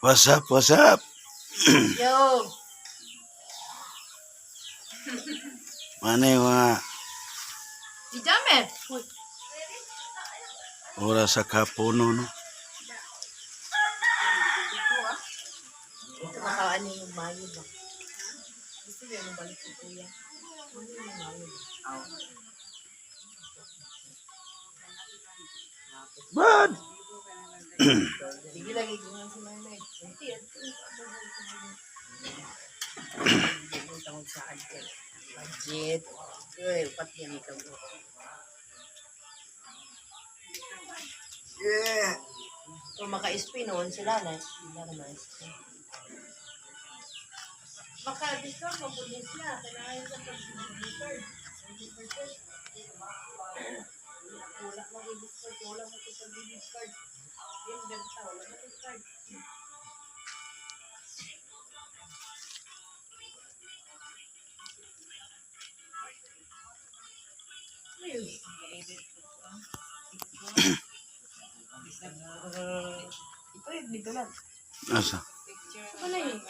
What's up? What's up? Yo! Ano yung mga Di dami. Uy, oras sa kapuno, no? ito nakaano yung mayo ba? Gusto mo yung balik sa kuya? Ano yung mayo ba? Bad! Sige lagi ganyan si Nanay. Hindi, ito tawag sa akin. Budget. Uy, pati yan ikaw. Yeah! Kung maka-spin noon sila na. Sila na ma-spin. Maka-discount mo po din sila. Kailangan sa pag-discount. Wala mo i-discount. Wala mo ito pag-discount. Yung benta, wala mo i-discount. Ito yun, dito lang. Asa? Ano yun?